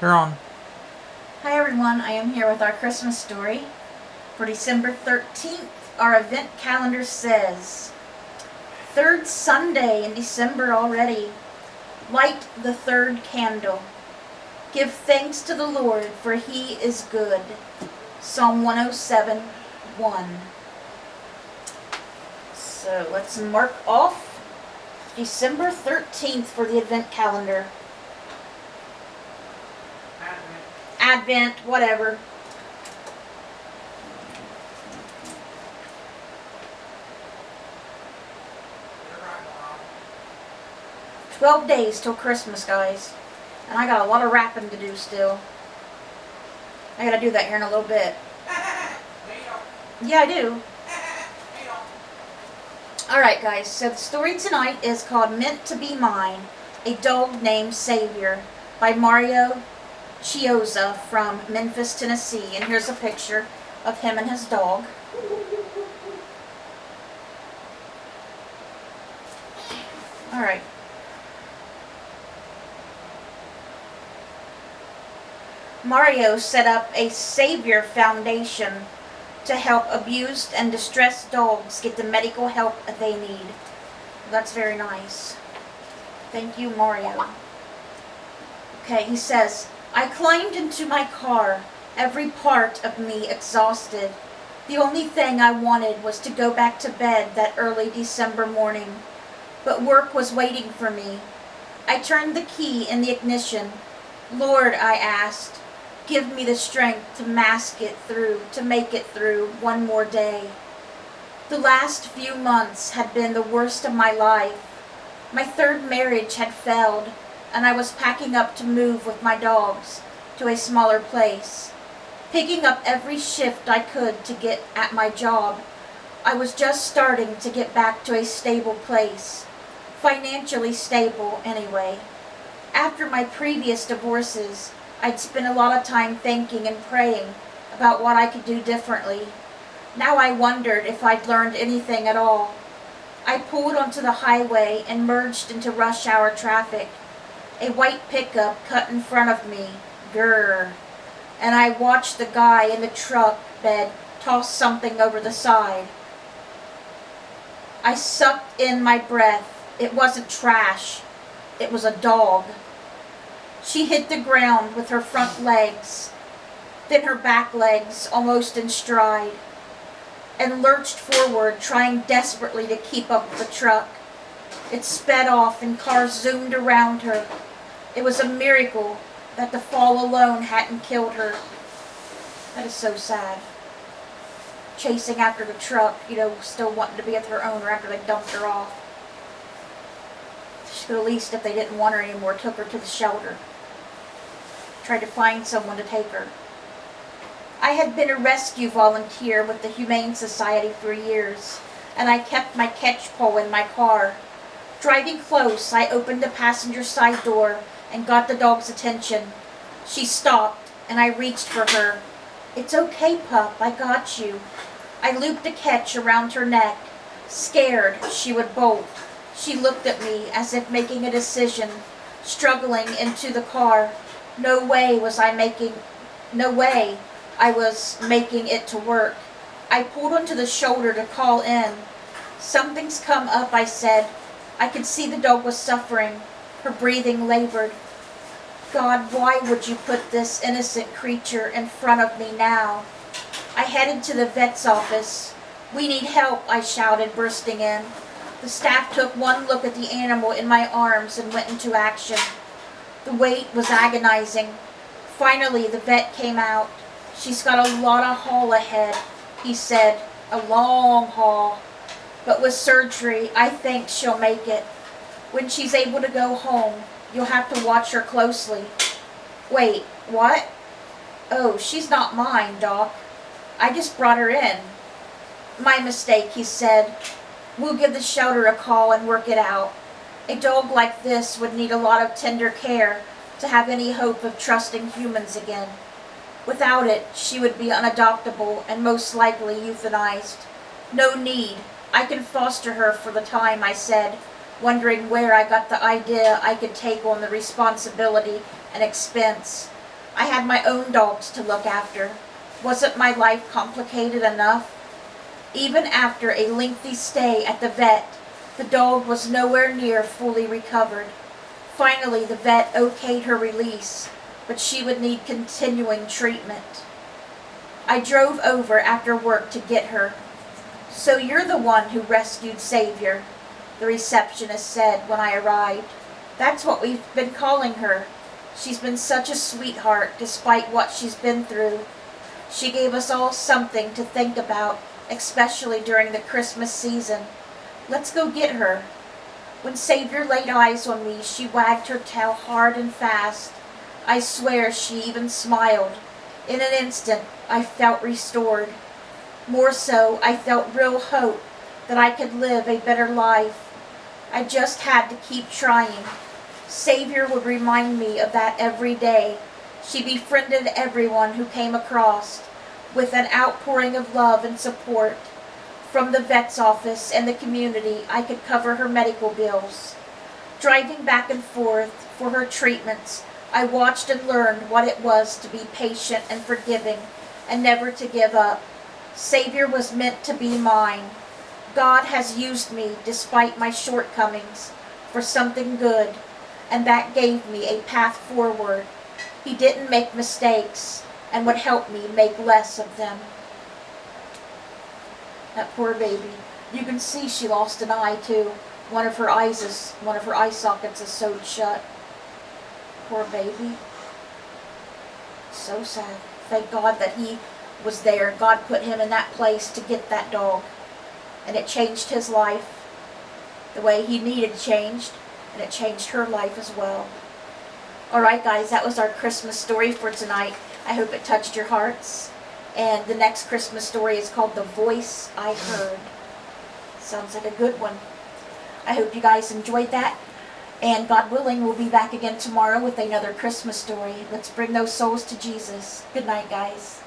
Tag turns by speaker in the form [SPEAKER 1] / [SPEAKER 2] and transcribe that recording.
[SPEAKER 1] You're on.
[SPEAKER 2] Hi everyone, I am here with our Christmas story for December 13th. Our event calendar says, third Sunday in December already. Light the third candle. Give thanks to the Lord, for he is good. Psalm 107:1. So let's mark off December 13th for the event calendar. Advent, whatever. You're 12 days till Christmas, guys. And I got a lot of wrapping to do still. I gotta do that here in a little bit. Yeah, I do. Alright, guys, so the story tonight is called Meant to Be Mine, A Dog Named Savior by Mario Chiozza from Memphis, Tennessee. And here's a picture of him and his dog. Alright. Mario set up a Savior Foundation to help abused and distressed dogs get the medical help they need. That's very nice. Thank you, Mario. Okay, he says, I climbed into my car, every part of me exhausted. The only thing I wanted was to go back to bed that early December morning. But work was waiting for me. I turned the key in the ignition. Lord, I asked, give me the strength to make it through one more day. The last few months had been the worst of my life. My third marriage had failed, and I was packing up to move with my dogs to a smaller place, picking up every shift I could to get at my job. I was just starting to get back to a stable place, financially stable anyway. After my previous divorces, I'd spent a lot of time thinking and praying about what I could do differently. Now I wondered if I'd learned anything at all. I pulled onto the highway and merged into rush hour traffic. A white pickup cut in front of me. Grrr. And I watched the guy in the truck bed toss something over the side. I sucked in my breath. It wasn't trash. It was a dog. She hit the ground with her front legs, then her back legs almost in stride, and lurched forward, trying desperately to keep up with the truck. It sped off and cars zoomed around her. It was a miracle that the fall alone hadn't killed her. That is so sad. Chasing after the truck, still wanting to be with her owner after they dumped her off. She could at least, if they didn't want her anymore, took her to the shelter. Tried to find someone to take her. I had been a rescue volunteer with the Humane Society for years, and I kept my catch pole in my car. Driving close, I opened the passenger side door and got the dog's attention. She stopped, and I reached for her. It's okay, pup, I got you. I looped a catch around her neck. Scared she would bolt, she looked at me as if making a decision, struggling into the car. No way I was making it to work. I pulled onto the shoulder to call in. Something's come up, I said. I could see the dog was suffering. Her breathing labored. God, why would you put this innocent creature in front of me now? I headed to the vet's office. We need help, I shouted, bursting in. The staff took one look at the animal in my arms and went into action. The wait was agonizing. Finally, the vet came out. She's got a lot of haul ahead, he said. A long haul. But with surgery, I think she'll make it. When she's able to go home, you'll have to watch her closely. Wait, what? Oh, she's not mine, Doc. I just brought her in. My mistake, he said. We'll give the shelter a call and work it out. A dog like this would need a lot of tender care to have any hope of trusting humans again. Without it, she would be unadoptable and most likely euthanized. No need. I can foster her for the time, I said, wondering where I got the idea I could take on the responsibility and expense. I had my own dogs to look after. Wasn't my life complicated enough? Even after a lengthy stay at the vet, the dog was nowhere near fully recovered. Finally, the vet okayed her release, but she would need continuing treatment. I drove over after work to get her. "So you're the one who rescued Xavier," the receptionist said when I arrived. "That's what we've been calling her. She's been such a sweetheart despite what she's been through. She gave us all something to think about, especially during the Christmas season. Let's go get her." When Xavier laid eyes on me, she wagged her tail hard and fast. I swear she even smiled. In an instant, I felt restored. More so, I felt real hope that I could live a better life. I just had to keep trying. Xavier would remind me of that every day. She befriended everyone who came across, with an outpouring of love and support. From the vet's office and the community, I could cover her medical bills. Driving back and forth for her treatments, I watched and learned what it was to be patient and forgiving, and never to give up. Xavier was meant to be mine. God has used me, despite my shortcomings, for something good, and that gave me a path forward. He didn't make mistakes, and would help me make less of them. That poor baby. You can see she lost an eye too. One of her eye sockets is sewed shut. Poor baby. So sad. Thank God that he was there. God put him in that place to get that dog. And it changed his life the way he needed changed. And it changed her life as well. Alright guys, that was our Christmas story for tonight. I hope it touched your hearts. And the next Christmas story is called The Voice I Heard. Sounds like a good one. I hope you guys enjoyed that. And God willing, we'll be back again tomorrow with another Christmas story. Let's bring those souls to Jesus. Good night, guys.